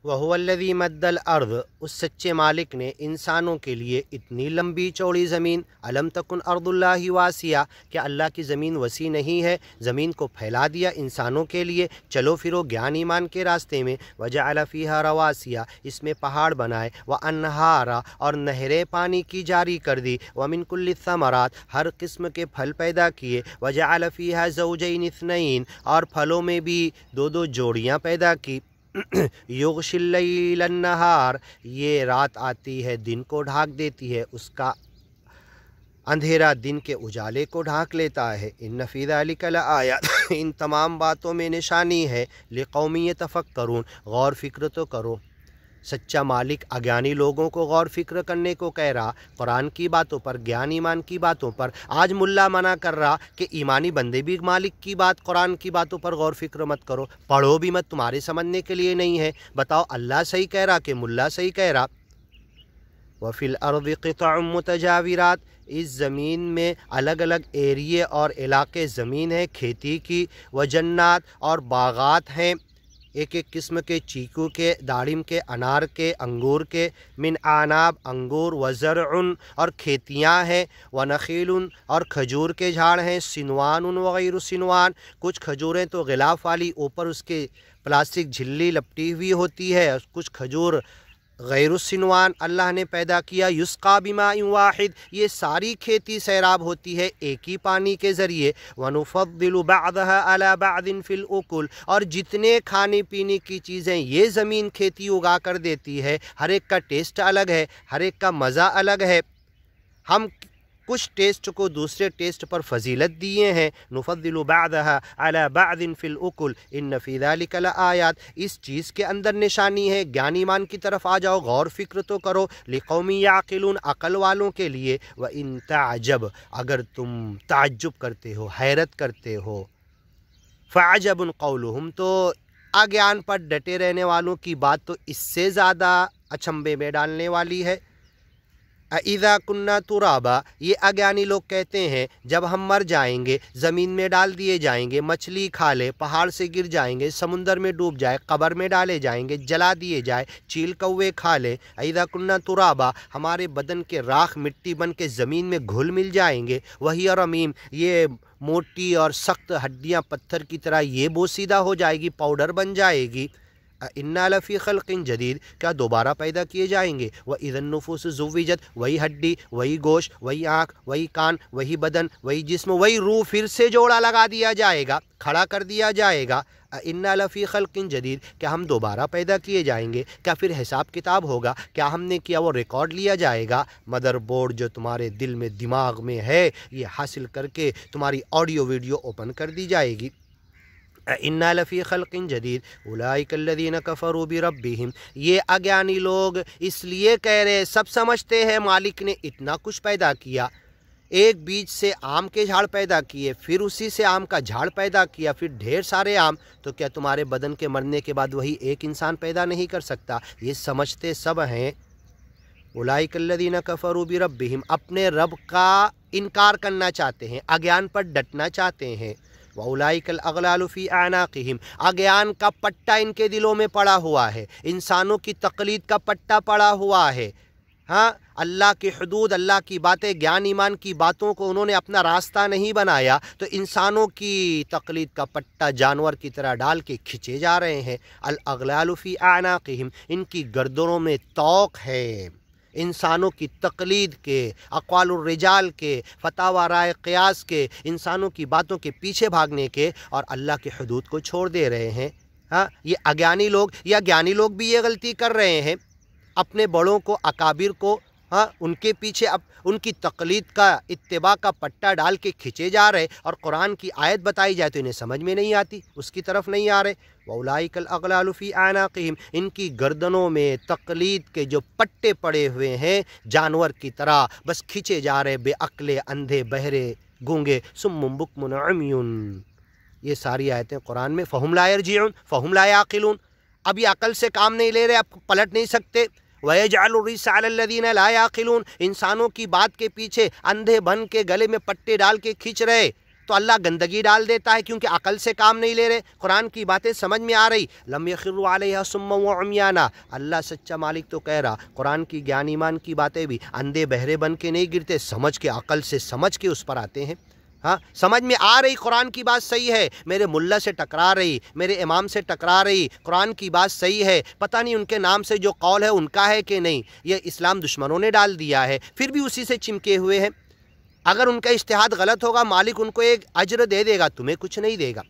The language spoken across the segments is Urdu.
وَهُوَ الَّذِي مَدَّ الْأَرْضَ، اس سچے مالک نے انسانوں کے لیے اتنی لمبی چوڑی زمین، أَلَمْ تَكُنْ أَرْضُ اللَّهِ وَاسِعَةً، کہ اللہ کی زمین وسیع نہیں ہے، زمین کو پھیلا دیا انسانوں کے لیے، چلو پھرو گیان ایمان کے راستے میں، وَجَعَلَ فِيهَا رَوَاسِيَ، اس میں پہاڑ بنائے، وَأَنْهَارًا، اور نہریں پانی کی جاری کر دی، وَمِن كُلِّ الثَّمَرَاتِ، ہر قسم کے پھل پیدا کیے، وَجَعَلَ فِيهَا زَوْجَيْنِ اثْنَيْنِ، اور پھلوں میں بھی دو دو جوڑیاں پیدا کی، یغشی اللیل النہار، یہ رات آتی ہے دن کو ڈھانک دیتی ہے، اس کا اندھیرا دن کے اجالے کو ڈھانک لیتا ہے، ان فی ذلک لآیات، ان تمام باتوں میں نشانی ہے، لقوم یتفکرون، غور فکر تو کرو۔ سچا مالک اگیانی لوگوں کو غور فکر کرنے کو کہہ رہا، قرآن کی باتوں پر، گیان ایمان کی باتوں پر۔ آج ملا منع کر رہا کہ ایمانی بندے بھی مالک کی بات، قرآن کی باتوں پر غور فکر مت کرو، پڑھو بھی مت، تمہارے سمجھنے کے لیے نہیں ہے۔ بتاؤ اللہ صحیح کہہ رہا کہ ملا صحیح کہہ رہا؟ وَفِي الْأَرْضِ قِطَعٌ مُتَجَاوِرَاتٌ، اس زمین میں الگ الگ ایریے اور علاقے زمین ہے کھیتی کی، وجنات، اور باغات ہیں، ایک ایک قسم کے چیکو کے، داڑم کے، انار کے، انگور کے، من اعناب، انگور، وزرع، اور کھیتیاں ہیں، ونخیل، اور کھجور کے جھاڑ ہیں، سنوان وغیر سنوان، کچھ کھجوریں تو غلاف والی، اوپر اس کے پلاسٹک جھلی لپٹی ہوئی ہوتی ہے، کچھ کھجور غیر السنوان اللہ نے پیدا کیا، یسقا بماء واحد، یہ ساری کھیتی سیراب ہوتی ہے ایک ہی پانی کے ذریعے، ونفضل بعضها على بعض في الاكل، اور جتنے کھانے پینے کی چیزیں یہ زمین کھیتی اگا کر دیتی ہے، ہر ایک کا ٹیسٹ الگ ہے، ہر ایک کا مزہ الگ ہے، ہم کچھ ٹیسٹ کو دوسرے ٹیسٹ پر فضیلت دیے ہیں، نفضل بعضها على بعض في الاكل ان في ذلك لآیات، اس چیز کے اندر نشانی ہے، گیان ایمان کی طرف آ جاؤ، غور فکر تو کرو، لقوم یعقلون، عقل والوں کے لیے، وان تعجب، اگر تم تعجب کرتے ہو، حیرت کرتے ہو، فعجب قولهم، تو اگیان پر ڈٹے رہنے والوں کی بات تو اس سے زیادہ اچنبے میں ڈالنے والی ہے۔ اذا کننا ترابا، یہ اگیانی لوگ کہتے ہیں جب ہم مر جائیں گے، زمین میں ڈال دیے جائیں گے، مچھلی کھا لے، پہاڑ سے گر جائیں گے، سمندر میں ڈوب جائے، قبر میں ڈالے جائیں گے، جلا دیے جائے، چیل کوے کھا لے، اذا کننا ترابا، ہمارے بدن کے راکھ مٹی بن کے زمین میں گھل مل جائیں گے، وہی رمیم، یہ موٹی اور سخت ہڈیاں پتھر کی طرح یہ بوسیدہ ہو جائے گی، پاؤڈر بن جائے گی، اِنَّا لَفِي خَلْقٍ جَدِيدٍ، کیا دوبارہ پیدا کیے جائیں گے، وَإِذَا النُّفُوسُ زُوِّجَتْ، وہی ہڈی، وہی گوشت، وہی آنکھ، وہی کان، وہی بدن، وہی جسم، وہی روح پھر سے جوڑا لگا دیا جائے گا، کھڑا کر دیا جائے گا، اِنَّا لَفِي خَلْقٍ جَدِيدٍ، کیا ہم دوبارہ پیدا کیے جائیں گے، کیا پھر حساب کتاب ہوگا، کیا ہم نے کیا وہ ریکارڈ لیا جائے گا، مدر بورڈ جو تمہارے دل میں دماغ میں ہے یہ حاصل کر کے تمہاری آڈیو ویڈیو اوپن کر دی جائے گی، اِنَّا لَفِي خَلْقٍ جَدِيدٍ أُولَٰئِكَ الَّذِينَ كَفَرُوا بِرَبِّهِمْ، یہ اگیانی لوگ اس لیے کہہ رہے، سب سمجھتے ہیں مالک نے اتنا کچھ پیدا کیا، ایک بیج سے آم کے جھاڑ پیدا کیے، پھر اسی سے آم کا جھاڑ پیدا کیا، پھر ڈھیر سارے آم، تو کیا تمہارے بدن کے مرنے کے بعد وہی ایک انسان پیدا نہیں کر سکتا؟ یہ سمجھتے سب ہیں۔ اولئک الذین کفروا بربہم، اپنے رب کا انکار کرنا چاہتے ہیں، اگیان پر ڈٹنا چاہتے ہیں، وَأُولَئِكَ الْأَغْلَالُ فِي أَعْنَاقِهِمْ، اگیان کا پٹا ان کے دلوں میں پڑا ہوا ہے، انسانوں کی تقلید کا پٹا پڑا ہوا ہے، ہاں، اللہ کی حدود، اللہ کی باتیں، گیان ایمان کی باتوں کو انہوں نے اپنا راستہ نہیں بنایا، تو انسانوں کی تقلید کا پٹا جانور کی طرح ڈال کے کھچے جا رہے ہیں۔ الْأَغْلَالُ فِي أَعْنَاقِهِمْ، ان کی گردنوں میں طوق ہے، انسانوں کی تقلید کے، اقوال الرجال کے، فتاوی رائے قیاس کے، انسانوں کی باتوں کے پیچھے بھاگنے کے، اور اللہ کی حدود کو چھوڑ دے رہے ہیں۔ ہاں، یہ اگیانی لوگ یا گیانی لوگ بھی یہ غلطی کر رہے ہیں، اپنے بڑوں کو، اکابر کو، ہاں، ان کے پیچھے ان کی تقلید کا، اتباع کا پٹا ڈال کے کھچے جا رہے، اور قرآن کی آیت بتائی جائے تو انہیں سمجھ میں نہیں آتی، اس کی طرف نہیں آ رہے۔ وَأُولَئِكَ الْأَغْلَالُ فِي أَعْنَاقِهِمْ، ان کی گردنوں میں تقلید کے جو پٹے پڑے ہوئے ہیں جانور کی طرح، بس کھچے جا رہے، بے عقلے، اندھے، بہرے، گونگے، صُمٌّ بُکْمٌ عُمْیٌ، یہ ساری آیتیں قرآن میں، فَهُمْ لَا يَرْجِعُونَ فَهُمْ لَا يَعْقِلُونَ، اب یہ عقل سے کام نہیں لے رہے، اب پلٹ نہیں سکتے۔ وَيَجْعَلُ الرِّجْسَ عَلَى الَّذِينَ لَا يَعْقِلُونَ، انسانوں کی بات کے پیچھے اندھے بن کے گلے میں پٹے ڈال کے کھینچ رہے، تو اللہ گندگی ڈال دیتا ہے کیونکہ عقل سے کام نہیں لے رہے، قرآن کی باتیں سمجھ میں آ رہی، لم یخروا علیہا صما وعمیانا، اللہ سچا مالک تو کہہ رہا قرآن کی گیان ایمان کی باتیں بھی اندھے بہرے بن کے نہیں گرتے، سمجھ کے عقل سے سمجھ کے اس پر آتے ہیں۔ ہاں سمجھ میں آ رہی قرآن کی بات صحیح ہے، میرے ملا سے ٹکرا رہی، میرے امام سے ٹکرا رہی، قرآن کی بات صحیح ہے، پتہ نہیں ان کے نام سے جو قول ہے ان کا ہے کہ نہیں، یہ اسلام دشمنوں نے ڈال دیا ہے، پھر بھی اسی سے چمکے ہوئے ہیں۔ اگر ان کا اجتہاد غلط ہوگا مالک ان کو ایک اجر دے دے گا، تمہیں کچھ نہیں دے گا۔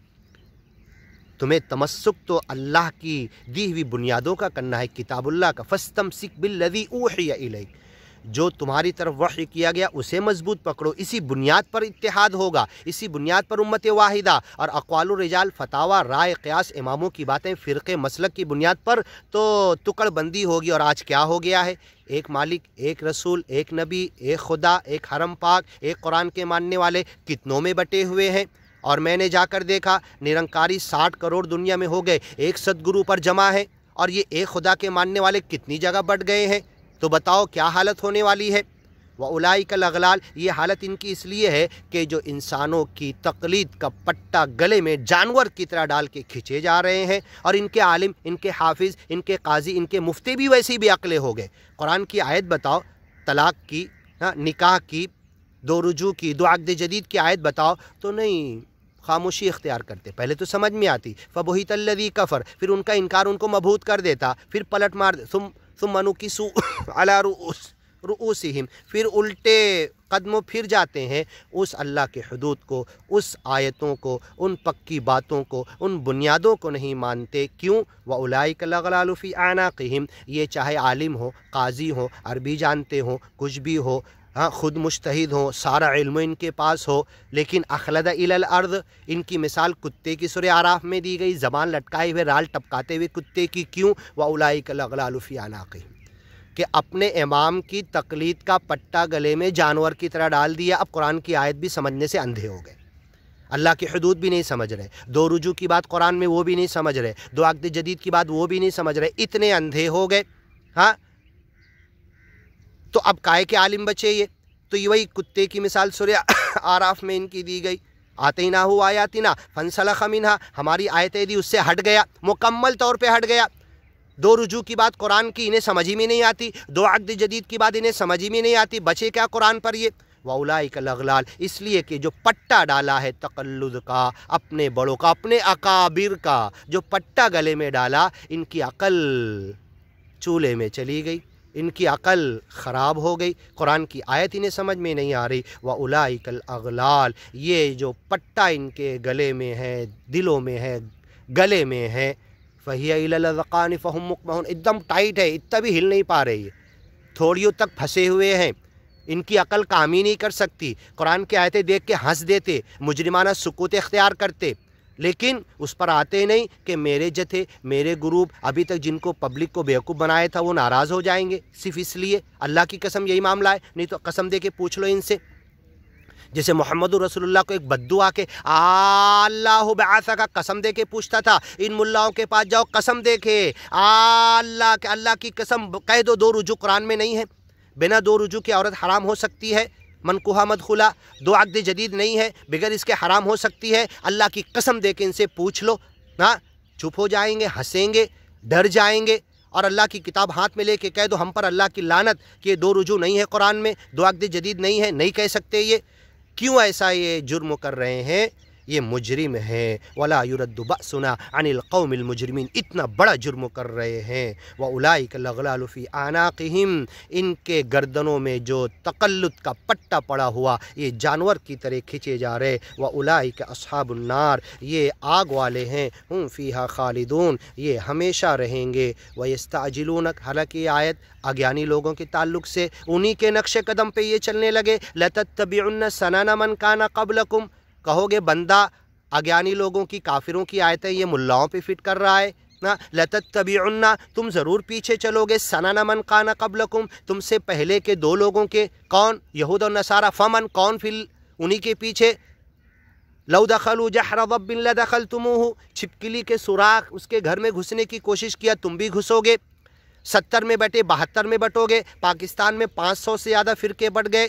تمہیں تمسک تو اللہ کی دی ہوئی بنیادوں کا کرنا ہے، کتاب اللہ کا، فاستمسک بالذی اوحی الیک، جو تمہاری طرف وحی کیا گیا اسے مضبوط پکڑو، اسی بنیاد پر اتحاد ہوگا، اسی بنیاد پر امت واحدہ، اور اقوال الرجال، فتاوی، رائے، قیاس، اماموں کی باتیں، فرقے، مسلک کی بنیاد پر تو ٹکڑ بندی ہوگی۔ اور آج کیا ہو گیا ہے؟ ایک مالک، ایک رسول، ایک نبی، ایک خدا، ایک حرم پاک، ایک قرآن کے ماننے والے کتنوں میں بٹے ہوئے ہیں۔ اور میں نے جا کر دیکھا نرنکاری 60 کروڑ دنیا میں ہو گئے، ایک سدگرو پر جمع ہے، اور یہ ایک خدا کے ماننے والے کتنی جگہ بٹ گئے ہیں، تو بتاؤ کیا حالت ہونے والی ہے؟ وَأُولَئِكَ الْأَغْلَالُ، یہ حالت ان کی اس لیے ہے کہ جو انسانوں کی تقلید کا پٹا گلے میں جانور کی طرح ڈال کے کھچے جا رہے ہیں، اور ان کے عالم، ان کے حافظ، ان کے قاضی، ان کے مفتی بھی ویسی بھی عقلے ہو گئے۔ قرآن کی آیت بتاؤ، طلاق کی، نکاح کی، دو رجوع کی، دو عقد جدید کی آیت بتاؤ تو نہیں، خاموشی اختیار کرتے۔ پہلے تو سمجھ میں آتی، فَبُہِتَ الَّذِي كَفَرَ، پھر ان کا انکار ان کو مبہوت کر دیتا، پھر پلٹ مار ثم نُكِسُوا عَلَىٰ رؤوسہم، پھر الٹے قدموں پھر جاتے ہیں اس اللہ کے حدود کو، اس آیتوں کو، ان پکی باتوں کو، ان بنیادوں کو نہیں مانتے۔ کیوں؟ وَأُولَئِكَ الْأَغْلَالُ فِي أَعْنَاقِهِمْ، یہ چاہے عالم ہو، قاضی ہو، عربی جانتے ہوں، کچھ بھی ہو، خود مجتہد ہوں، سارا علم ان کے پاس ہو، لیکن اخلد الی الارض، ان کی مثال کتے کی سورہ اعراف میں دی گئی، زبان لٹکائے ہوئے، رال ٹپکاتے ہوئے کتے کی۔ کیوں؟ وَأُولَئِكَ الْأَغْلَالُ فِي أَعْنَاقِهِمْ، کہ اپنے امام کی تقلید کا پٹا گلے میں جانور کی طرح ڈال دیا، اب قرآن کی آیت بھی سمجھنے سے اندھے ہو گئے، اللہ کی حدود بھی نہیں سمجھ رہے، دو رجوع کی بات قرآن میں وہ بھی نہیں سمجھ رہے، دو عقد جدید کی بات وہ بھی نہیں سمجھ رہے، اتنے اندھے ہو گئے۔ ہاں تو اب کائے کے عالم بچے یہ؟ تو یہ وہی کتے کی مثال سورہ اعراف میں ان کی دی گئی، آتیناہ آیاتنا فانسلخ منہا، ہماری آیتیں دی اس سے ہٹ گیا، مکمل طور پہ ہٹ گیا۔ دو رجوع کی بات قرآن کی انہیں سمجھ میں نہیں آتی، دو عقد جدید کی بات انہیں سمجھ میں نہیں آتی، بچے کیا قرآن پر یہ؟ وَأُولَئِكَ الْأَغْلَالُ، اس لیے کہ جو پٹا ڈالا ہے تقلد کا، اپنے بڑوں کا، اپنے اکابر کا، جو پٹا گلے میں ڈالا، ان کی عقل چولہے میں چلی گئی، ان کی عقل خراب ہو گئی، قرآن کی آیت انہیں سمجھ میں نہیں آ رہی۔ وَأُولَئِكَ الْأَغْلَالُ، یہ جو پٹا ان کے گلے میں ہے، دلوں میں ہے، گلے میں ہے، فَهِيَ إِلَى الْأَذْقَانِ فَهُمْ مُقْمَحُونَ، ایک دم ٹائٹ ہے، اتنا بھی ہل نہیں پا رہی ہے، تھوڑیوں تک پھنسے ہوئے ہیں، ان کی عقل کام ہی نہیں کر سکتی۔ قرآن کی آیتیں دیکھ کے ہنس دیتے، مجرمانہ سکوت اختیار کرتے، لیکن اس پر آتے نہیں کہ میرے جتھے، میرے گروپ ابھی تک جن کو پبلک کو بیوقوف بنایا تھا وہ ناراض ہو جائیں گے صرف اس لیے۔ اللہ کی قسم یہی معاملہ ہے، نہیں تو قسم دے کے پوچھ لو ان سے۔ جیسے محمد رسول اللہ کو ایک بدو آ کے اللہ بعثہ کا قسم دے کے پوچھتا تھا، ان ملاؤں کے پاس جاؤ قسم دے کے، اللہ کی قسم کہہ دو، دو رجوع قرآن میں نہیں ہے، بنا دو رجوع کی عورت حرام ہو سکتی ہے، منکوحہ مدخولہ، دو عقد جدید نہیں ہے، بغیر اس کے حرام ہو سکتی ہے، اللہ کی قسم دے کے ان سے پوچھ لو۔ ہاں چپ ہو جائیں گے، ہنسیں گے، ڈر جائیں گے، اور اللہ کی کتاب ہاتھ میں لے کے کہہ دو ہم پر اللہ کی لعنت کہ دو رجوع نہیں ہے قرآن میں، دو عقد جدید نہیں ہے، نہیں کہہ سکتے یہ۔ کیوں ایسا یہ جرم کر رہے ہیں؟ یہ مجرم ہیں، وَلَا يُرَدُّ بَأْسُنَا عَنِ الْقَوْمِ الْمُجْرِمِينَ، اتنا بڑا جرم کر رہے ہیں۔ وَأُولَئِكَ الْأَغْلَالُ فِي أَعْنَاقِهِمْ، ان کے گردنوں میں جو تقلد کا پٹا پڑا ہوا، یہ جانور کی طرح کھچے جا رہے۔ وَأُولَئِكَ أَصْحَابُ النَّارِ، یہ آگ والے ہیں، ہم فیہا خالدون، یہ ہمیشہ رہیں گے۔ وَيَسْتَعْجِلُونَكَ، حالانکہ یہ آیت اگیانی لوگوں کے تعلق سے، انہی کے نقش قدم پہ یہ چلنے لگے۔ لَتَتَّبِعُنَّ سَنَنَ مَنْ كَانَ قَبْلَكُمْ، کہو گے بندہ اگیانی لوگوں کی، کافروں کی آیتیں یہ ملاؤں پہ فٹ کر رہا ہے نا، لَتَتَّبِعُنَّ، تم ضرور پیچھے چلو گے، سَنَنَ مَنْ كَانَ قَبْلَكُمْ، تم سے پہلے کے دو لوگوں کے، کون؟ یہود اور نصارہ، فمن، کون پھر انہی کے پیچھے؟ لَوْ دَخَلُوا جَحْرَ ضَبٍّ لَدَخَلْتُمُوهُ، چھپکلی کے سوراخ اس کے گھر میں گھسنے کی کوشش کیا تم بھی گھسو گے، 70 میں بٹے 72 میں بٹو گے، پاکستان میں 500 سے زیادہ فرقے بٹ گئے،